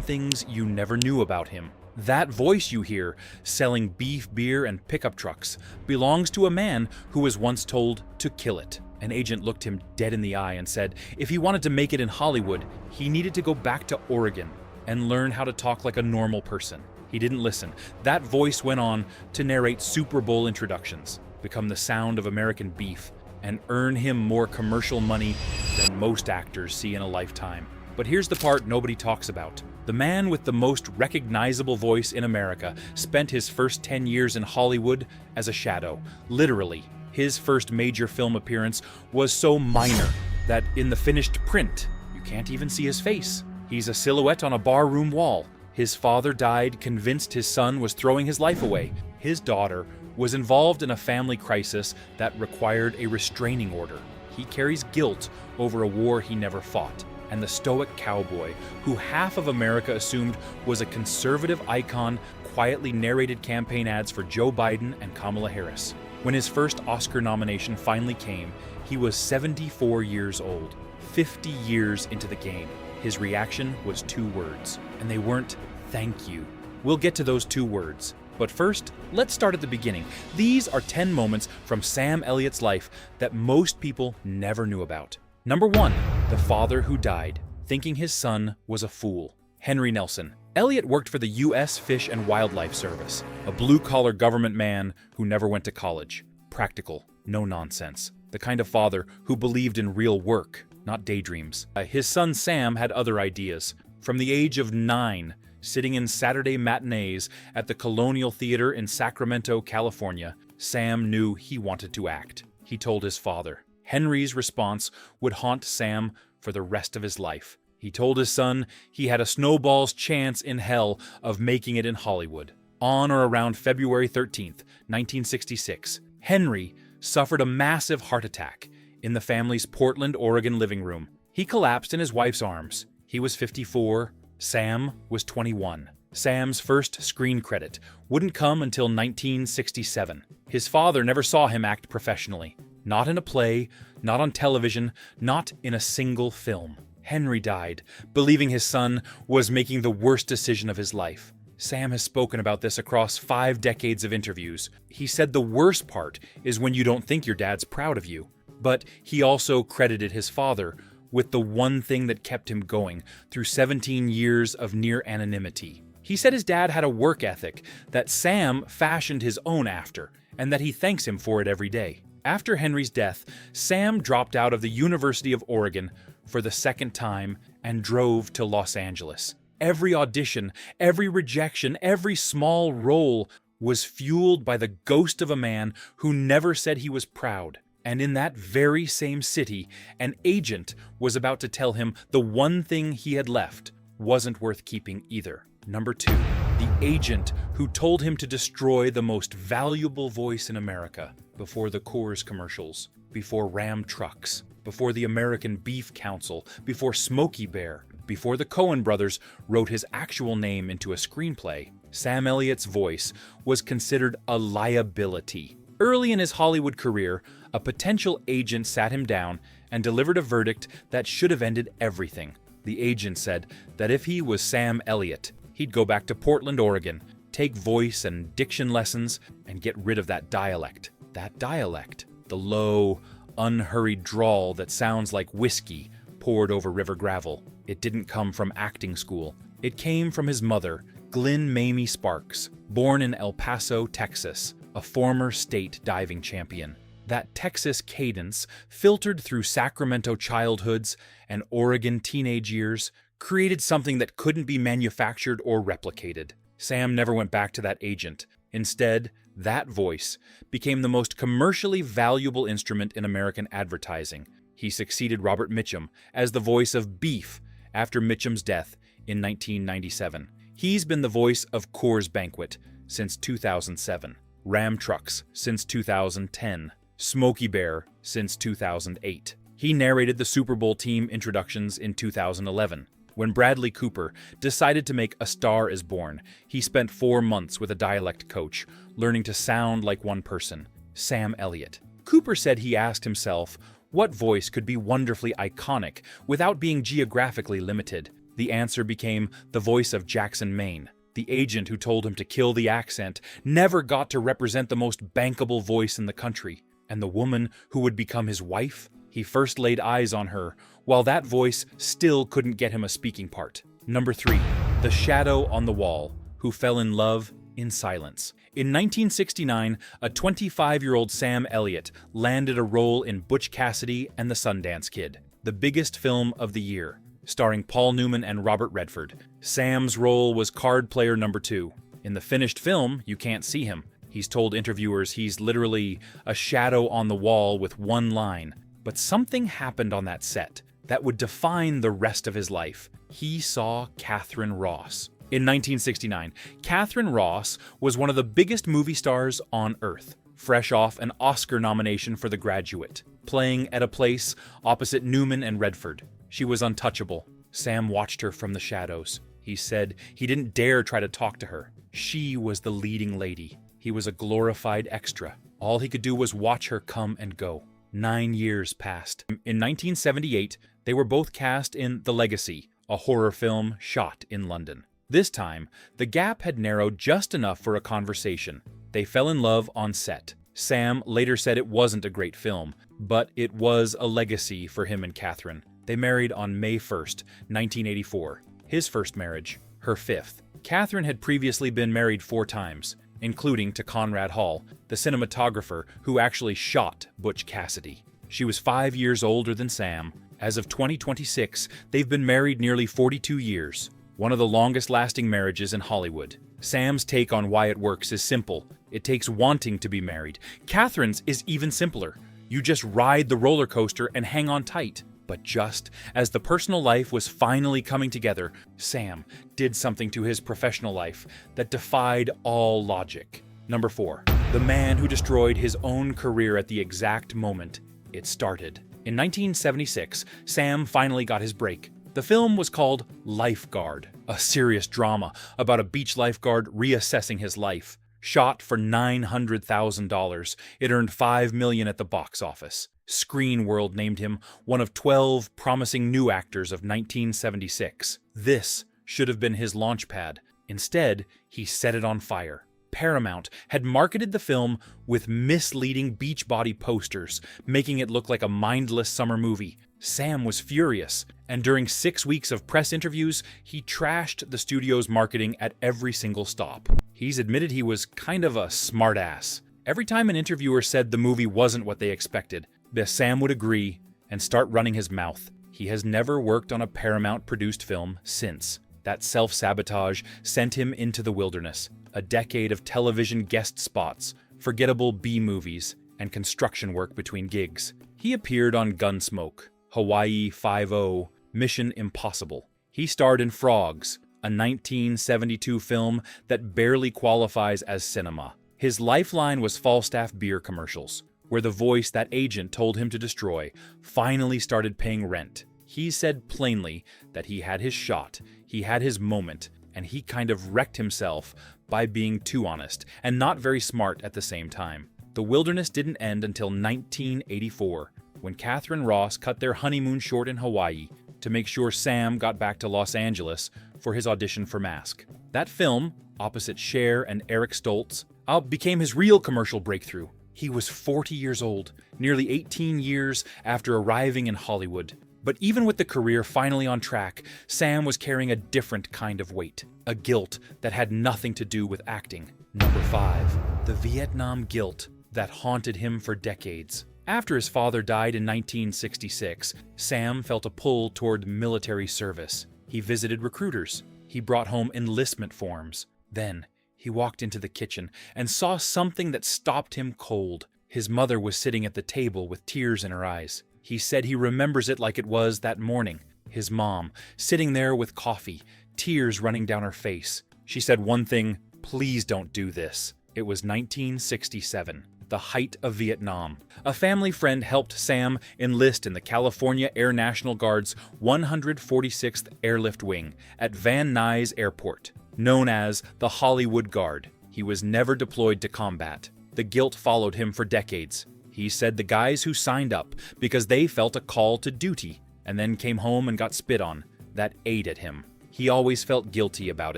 things you never knew about him. That voice you hear, selling beef, beer, and pickup trucks, belongs to a man who was once told to kill it. An agent looked him dead in the eye and said if he wanted to make it in Hollywood, he needed to go back to Oregon and learn how to talk like a normal person. He didn't listen. That voice went on to narrate Super Bowl introductions, become the sound of American beef, and earn him more commercial money than most actors see in a lifetime. But here's the part nobody talks about. The man with the most recognizable voice in America spent his first 10 years in Hollywood as a shadow. Literally, his first major film appearance was so minor that in the finished print, you can't even see his face. He's a silhouette on a barroom wall. His father died convinced his son was throwing his life away. His daughter was involved in a family crisis that required a restraining order. He carries guilt over a war he never fought. And the stoic cowboy, who half of America assumed was a conservative icon, quietly narrated campaign ads for Joe Biden and Kamala Harris. When his first Oscar nomination finally came, he was 74 years old, 50 years into the game. His reaction was 2 words, and they weren't "thank you." We'll get to those 2 words. But first, let's start at the beginning. These are 10 moments from Sam Elliott's life that most people never knew about. Number 1, the father who died, thinking his son was a fool. Henry Nelson. Elliott worked for the U.S. Fish and Wildlife Service, a blue-collar government man who never went to college. Practical, no nonsense. The kind of father who believed in real work, not daydreams. His son Sam had other ideas. From the age of 9, sitting in Saturday matinees at the Colonial Theater in Sacramento, California, Sam knew he wanted to act. He told his father. Henry's response would haunt Sam for the rest of his life. He told his son he had a snowball's chance in hell of making it in Hollywood. On or around February 13th, 1966, Henry suffered a massive heart attack in the family's Portland, Oregon living room. He collapsed in his wife's arms. He was 54, Sam was 21. Sam's first screen credit wouldn't come until 1967. His father never saw him act professionally. Not in a play, not on television, not in a single film. Henry died, believing his son was making the worst decision of his life. Sam has spoken about this across 5 decades of interviews. He said the worst part is when you don't think your dad's proud of you. But he also credited his father with the one thing that kept him going through 17 years of near anonymity. He said his dad had a work ethic that Sam fashioned his own after, and that he thanks him for it every day. After Henry's death, Sam dropped out of the University of Oregon for the 2nd time and drove to Los Angeles. Every audition, every rejection, every small role was fueled by the ghost of a man who never said he was proud. And in that very same city, an agent was about to tell him the one thing he had left wasn't worth keeping either. Number 2, the agent who told him to destroy the most valuable voice in America before the Coors commercials, before Ram trucks, before the American Beef Council, before Smokey Bear, before the Coen brothers wrote his actual name into a screenplay. Sam Elliott's voice was considered a liability. Early in his Hollywood career, a potential agent sat him down and delivered a verdict that should have ended everything. The agent said that if he was Sam Elliott, he'd go back to Portland, Oregon, take voice and diction lessons, and get rid of that dialect. That dialect, the low, unhurried drawl that sounds like whiskey poured over river gravel. It didn't come from acting school. It came from his mother, Glyn Mamie Sparks, born in El Paso, Texas, a former state diving champion. That Texas cadence, filtered through Sacramento childhoods and Oregon teenage years, created something that couldn't be manufactured or replicated. Sam never went back to that agent. Instead, that voice became the most commercially valuable instrument in American advertising. He succeeded Robert Mitchum as the voice of Beef after Mitchum's death in 1997. He's been the voice of Coors Banquet since 2007, Ram Trucks since 2010, Smokey Bear since 2008. He narrated the Super Bowl team introductions in 2011. When Bradley Cooper decided to make A Star Is Born, he spent 4 months with a dialect coach, learning to sound like one person, Sam Elliott. Cooper said he asked himself what voice could be wonderfully iconic without being geographically limited. The answer became the voice of Jackson Maine. The agent who told him to kill the accent never got to represent the most bankable voice in the country. And the woman who would become his wife? He first laid eyes on her, while that voice still couldn't get him a speaking part. Number 3. The shadow on the wall, who fell in love in silence. In 1969, a 25-year-old Sam Elliott landed a role in Butch Cassidy and the Sundance Kid, the biggest film of the year, starring Paul Newman and Robert Redford. Sam's role was card player number 2. In the finished film, you can't see him. He's told interviewers he's literally a shadow on the wall with one line. But something happened on that set that would define the rest of his life. He saw Katharine Ross. In 1969, Katharine Ross was one of the biggest movie stars on Earth, fresh off an Oscar nomination for The Graduate, playing at a place opposite Newman and Redford. She was untouchable. Sam watched her from the shadows. He said he didn't dare try to talk to her. She was the leading lady. He was a glorified extra. All he could do was watch her come and go. 9 years passed. In 1978, they were both cast in The Legacy, a horror film shot in London. This time, the gap had narrowed just enough for a conversation. They fell in love on set. Sam later said it wasn't a great film, but it was a legacy for him and Katharine. They married on May 1st, 1984. His first marriage, her fifth. Katharine had previously been married 4 times, including to Conrad Hall, the cinematographer who actually shot Butch Cassidy. She was 5 years older than Sam. As of 2026, they've been married nearly 42 years, one of the longest-lasting marriages in Hollywood. Sam's take on why it works is simple. It takes wanting to be married. Katharine's is even simpler. You just ride the roller coaster and hang on tight. But just as the personal life was finally coming together, Sam did something to his professional life that defied all logic. Number 4. The man who destroyed his own career at the exact moment it started. In 1976, Sam finally got his break. The film was called Lifeguard, a serious drama about a beach lifeguard reassessing his life. Shot for $900,000, it earned $5 million at the box office. Screen World named him one of 12 promising new actors of 1976. This should have been his launch pad. Instead, he set it on fire. Paramount had marketed the film with misleading Beachbody posters, making it look like a mindless summer movie. Sam was furious, and during 6 weeks of press interviews, he trashed the studio's marketing at every single stop. He's admitted he was kind of a smartass. Every time an interviewer said the movie wasn't what they expected, Sam would agree and start running his mouth. He has never worked on a Paramount-produced film since. That self-sabotage sent him into the wilderness, a decade of television guest spots, forgettable B-movies, and construction work between gigs. He appeared on Gunsmoke, Hawaii Five-0, Mission Impossible. He starred in Frogs, a 1972 film that barely qualifies as cinema. His lifeline was Falstaff beer commercials, where the voice that agent told him to destroy finally started paying rent. He said plainly that he had his shot, he had his moment, and he kind of wrecked himself by being too honest and not very smart at the same time. The wilderness didn't end until 1984, when Katharine Ross cut their honeymoon short in Hawaii to make sure Sam got back to Los Angeles for his audition for Mask. That film, opposite Cher and Eric Stoltz, became his real commercial breakthrough. He was 40 years old, nearly 18 years after arriving in Hollywood. But even with the career finally on track, Sam was carrying a different kind of weight, a guilt that had nothing to do with acting. Number 5. The Vietnam guilt that haunted him for decades. After his father died in 1966, Sam felt a pull toward military service. He visited recruiters. He brought home enlistment forms. Then, he walked into the kitchen and saw something that stopped him cold. His mother was sitting at the table with tears in her eyes. He said he remembers it like it was that morning. His mom, sitting there with coffee, tears running down her face. She said one thing, "Please don't do this." It was 1967, the height of Vietnam. A family friend helped Sam enlist in the California Air National Guard's 146th Airlift Wing at Van Nuys Airport, known as the Hollywood Guard. He was never deployed to combat. The guilt followed him for decades. He said the guys who signed up because they felt a call to duty and then came home and got spit on, that ate at him. he always felt guilty about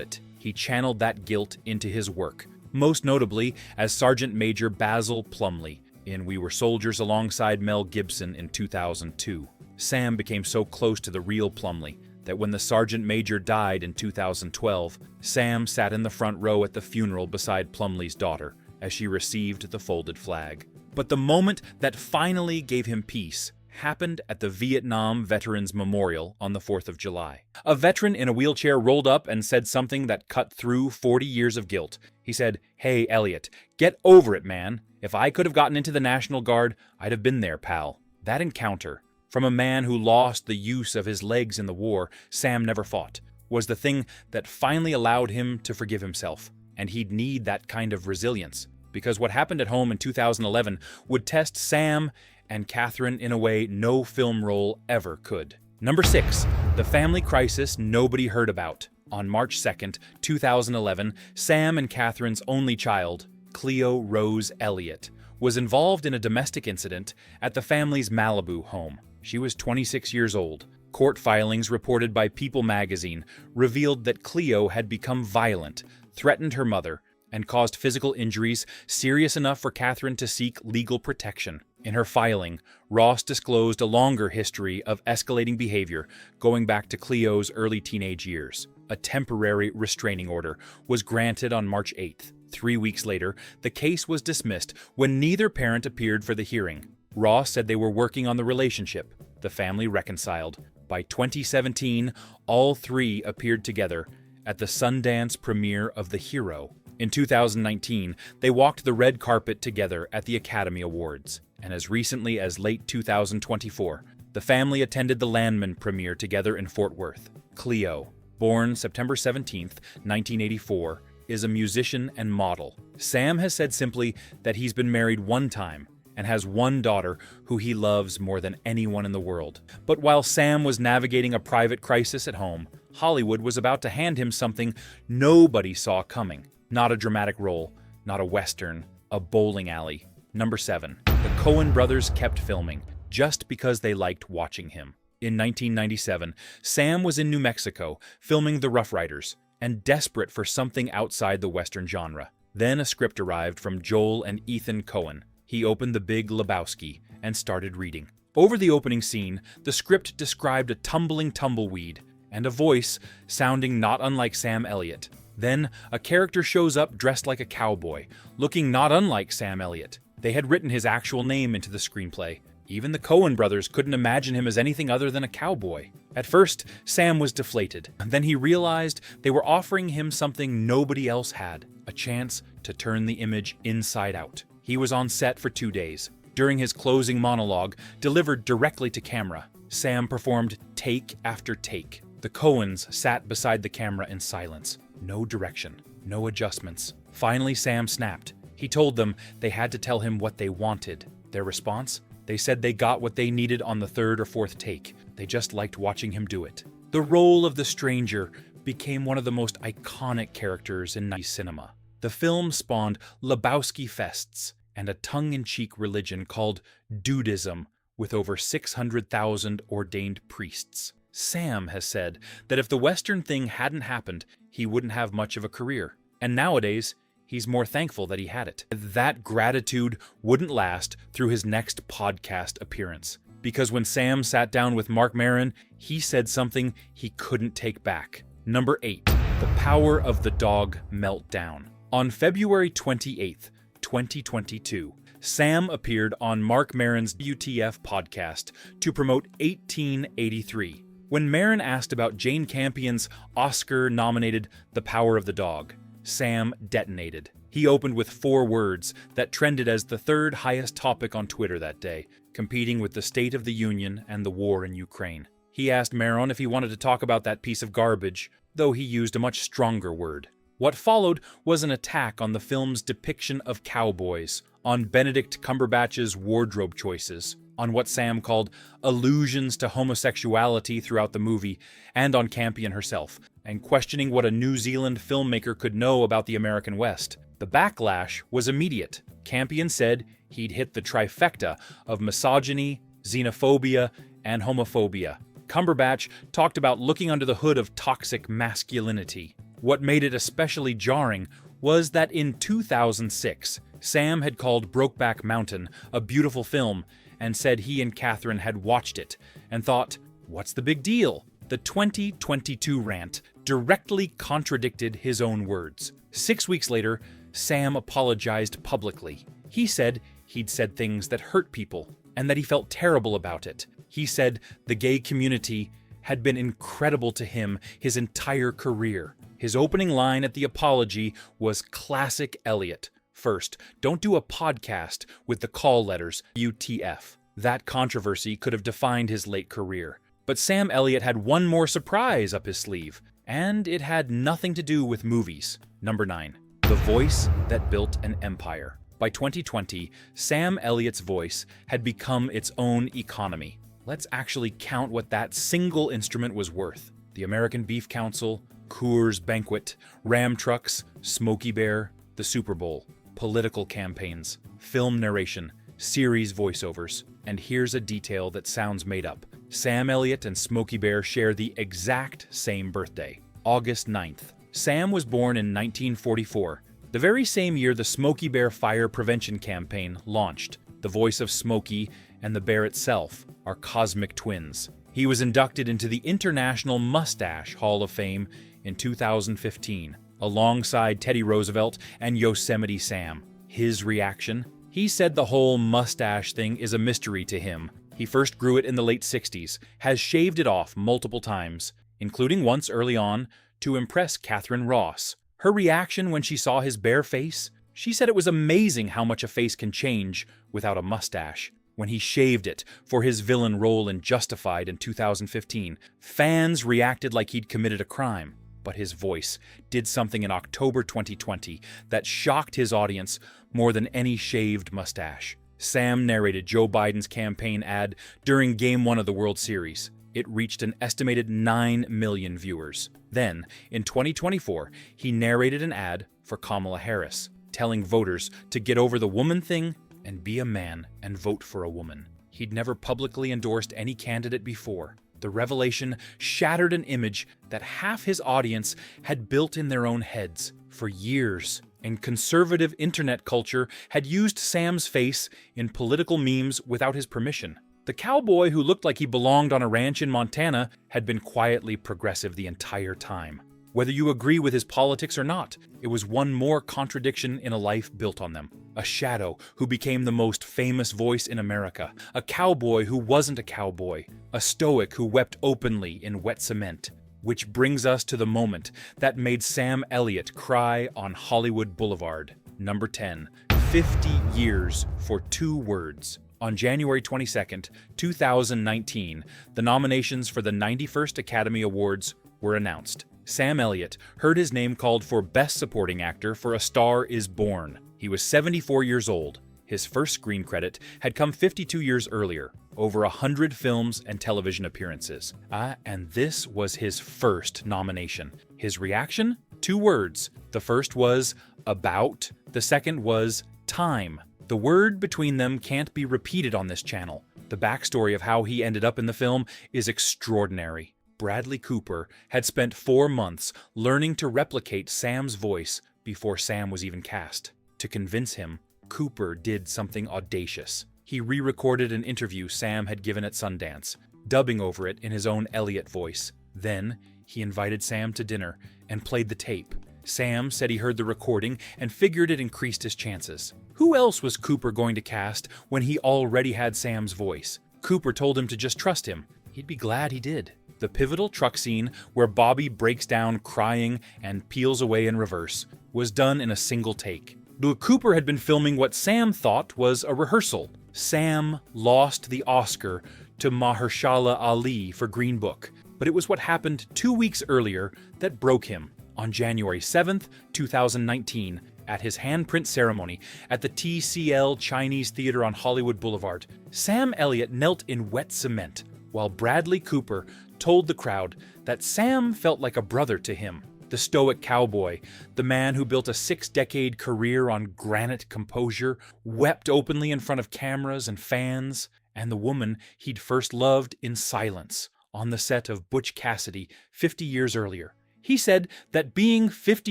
it. He channeled that guilt into his work, most notably as Sergeant Major Basil Plumley in We Were Soldiers alongside Mel Gibson in 2002. Sam became so close to the real Plumley that when the Sergeant Major died in 2012, Sam sat in the front row at the funeral beside Plumley's daughter as she received the folded flag. But the moment that finally gave him peace happened at the Vietnam Veterans Memorial on the 4th of July. A veteran in a wheelchair rolled up and said something that cut through 40 years of guilt. He said, "Hey, Elliott, get over it, man. If I could have gotten into the National Guard, I'd have been there, pal." That encounter, from a man who lost the use of his legs in the war Sam never fought, was the thing that finally allowed him to forgive himself. And he'd need that kind of resilience, because what happened at home in 2011 would test Sam and Catherine in a way no film role ever could. Number 6, the family crisis nobody heard about. On March 2nd, 2011, Sam and Catherine's only child, Cleo Rose Elliott, was involved in a domestic incident at the family's Malibu home. She was 26 years old. Court filings reported by People magazine revealed that Cleo had become violent, threatened her mother, and caused physical injuries serious enough for Catherine to seek legal protection. In her filing, Ross disclosed a longer history of escalating behavior going back to Cleo's early teenage years. A temporary restraining order was granted on March 8th. 3 weeks later, the case was dismissed when neither parent appeared for the hearing. Ross said they were working on the relationship. The family reconciled. By 2017, all three appeared together at the Sundance premiere of The Hero. In 2019, they walked the red carpet together at the Academy Awards. And as recently as late 2024, the family attended the Landman premiere together in Fort Worth. Cleo, born September 17th, 1984, is a musician and model. Sam has said simply that he's been married one time and has one daughter who he loves more than anyone in the world. But while Sam was navigating a private crisis at home, Hollywood was about to hand him something nobody saw coming. Not a dramatic role, not a western, a bowling alley. Number 7. The Coen brothers kept filming, just because they liked watching him. In 1997, Sam was in New Mexico, filming The Rough Riders, and desperate for something outside the western genre. Then a script arrived from Joel and Ethan Coen. He opened the Big Lebowski and started reading. Over the opening scene, the script described a tumbling tumbleweed and a voice sounding not unlike Sam Elliott. Then, a character shows up dressed like a cowboy, looking not unlike Sam Elliott. They had written his actual name into the screenplay. Even the Coen brothers couldn't imagine him as anything other than a cowboy. At first, Sam was deflated. Then he realized they were offering him something nobody else had, a chance to turn the image inside out. He was on set for 2 days. During his closing monologue, delivered directly to camera, Sam performed take after take. The Coens sat beside the camera in silence. No direction, no adjustments. Finally, Sam snapped. He told them they had to tell him what they wanted. Their response? They said they got what they needed on the 3rd or 4th take. They just liked watching him do it. The role of the stranger became one of the most iconic characters in 90s cinema. The film spawned Lebowski fests and a tongue-in-cheek religion called Dudism with over 600,000 ordained priests. Sam has said that if the Western thing hadn't happened, he wouldn't have much of a career. And nowadays, he's more thankful that he had it. That gratitude wouldn't last through his next podcast appearance. Because when Sam sat down with Marc Maron, he said something he couldn't take back. Number 8. The Power of the Dog Meltdown. On February 28th, 2022, Sam appeared on Marc Maron's WTF podcast to promote 1883. When Maron asked about Jane Campion's Oscar-nominated The Power of the Dog, Sam detonated. He opened with 4 words that trended as the 3rd highest topic on Twitter that day, competing with the State of the Union and the war in Ukraine. He asked Maron if he wanted to talk about that piece of garbage, though he used a much stronger word. What followed was an attack on the film's depiction of cowboys, on Benedict Cumberbatch's wardrobe choices, on what Sam called allusions to homosexuality throughout the movie, and on Campion herself, and questioning what a New Zealand filmmaker could know about the American West. The backlash was immediate. Campion said he'd hit the trifecta of misogyny, xenophobia, and homophobia. Cumberbatch talked about looking under the hood of toxic masculinity. What made it especially jarring was that in 2006, Sam had called Brokeback Mountain a beautiful film and said he and Catherine had watched it and thought, what's the big deal? The 2022 rant directly contradicted his own words. 6 weeks later, Sam apologized publicly. He said he'd said things that hurt people and that he felt terrible about it. He said the gay community had been incredible to him his entire career. His opening line at the apology was classic Elliott. First, don't do a podcast with the call letters WTF. That controversy could have defined his late career. But Sam Elliott had one more surprise up his sleeve, and it had nothing to do with movies. Number 9. The voice that built an empire. By 2020, Sam Elliott's voice had become its own economy. Let's actually count what that single instrument was worth. The American Beef Council, Coors Banquet, Ram trucks, Smokey Bear, the Super Bowl, political campaigns, film narration, series voiceovers. And here's a detail that sounds made up. Sam Elliott and Smokey Bear share the exact same birthday, August 9th. Sam was born in 1944, the very same year the Smokey Bear Fire Prevention Campaign launched. The voice of Smokey and the bear itself are cosmic twins. He was inducted into the International Mustache Hall of Fame in 2015, alongside Teddy Roosevelt and Yosemite Sam. His reaction? He said the whole mustache thing is a mystery to him. He first grew it in the late 60s, has shaved it off multiple times, including once early on to impress Catherine Ross. Her reaction when she saw his bare face? She said it was amazing how much a face can change without a mustache. When he shaved it for his villain role in Justified in 2015, fans reacted like he'd committed a crime. But his voice did something in October 2020 that shocked his audience more than any shaved mustache. Sam narrated Joe Biden's campaign ad during Game 1 of the World Series. It reached an estimated 9 million viewers. Then, in 2024, he narrated an ad for Kamala Harris, telling voters to get over the woman thing and be a man and vote for a woman. He'd never publicly endorsed any candidate before. The revelation shattered an image that half his audience had built in their own heads for years. And conservative internet culture had used Sam's face in political memes without his permission. The cowboy who looked like he belonged on a ranch in Montana had been quietly progressive the entire time. Whether you agree with his politics or not, it was one more contradiction in a life built on them. A shadow who became the most famous voice in America. A cowboy who wasn't a cowboy. A stoic who wept openly in wet cement. Which brings us to the moment that made Sam Elliott cry on Hollywood Boulevard. Number 10. 50 years for 2 words. On January 22nd, 2019, the nominations for the 91st Academy Awards were announced. Sam Elliott heard his name called for Best Supporting Actor for A Star Is Born. He was 74 years old. His first screen credit had come 52 years earlier, over 100 films and television appearances. And this was his first nomination. His reaction? 2 words. The first was about. The second was time. The word between them can't be repeated on this channel. The backstory of how he ended up in the film is extraordinary. Bradley Cooper had spent 4 months learning to replicate Sam's voice before Sam was even cast. To convince him, Cooper did something audacious. He re-recorded an interview Sam had given at Sundance, dubbing over it in his own Elliott voice. Then, he invited Sam to dinner and played the tape. Sam said he heard the recording and figured it increased his chances. Who else was Cooper going to cast when he already had Sam's voice? Cooper told him to just trust him. He'd be glad he did. The pivotal truck scene where Bobby breaks down crying and peels away in reverse was done in a single take. Cooper had been filming what Sam thought was a rehearsal. Sam lost the Oscar to Mahershala Ali for Green Book, but it was what happened 2 weeks earlier that broke him. On January 7th, 2019, at his handprint ceremony at the TCL Chinese Theater on Hollywood Boulevard, Sam Elliott knelt in wet cement, while Bradley Cooper told the crowd that Sam felt like a brother to him. The stoic cowboy, the man who built a 6-decade career on granite composure, wept openly in front of cameras and fans, and the woman he'd first loved in silence on the set of Butch Cassidy 50 years earlier. He said that being 50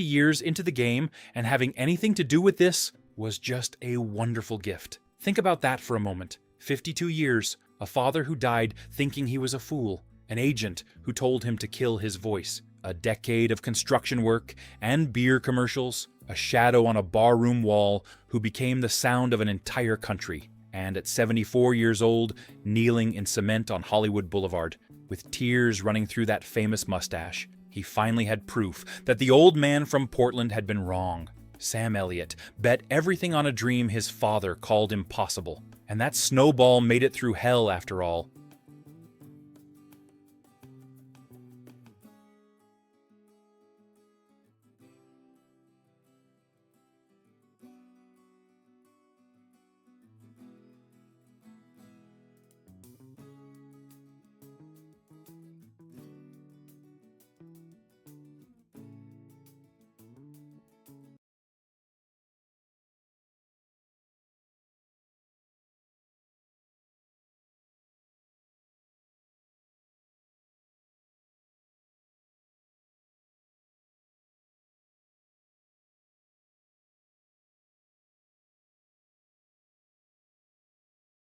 years into the game and having anything to do with this was just a wonderful gift. Think about that for a moment. 52 years, a father who died thinking he was a fool, an agent who told him to kill his voice, a decade of construction work and beer commercials, a shadow on a barroom wall who became the sound of an entire country, and at 74 years old, kneeling in cement on Hollywood Boulevard, with tears running through that famous mustache. He finally had proof that the old man from Portland had been wrong. Sam Elliott bet everything on a dream his father called impossible. And that snowball made it through hell after all.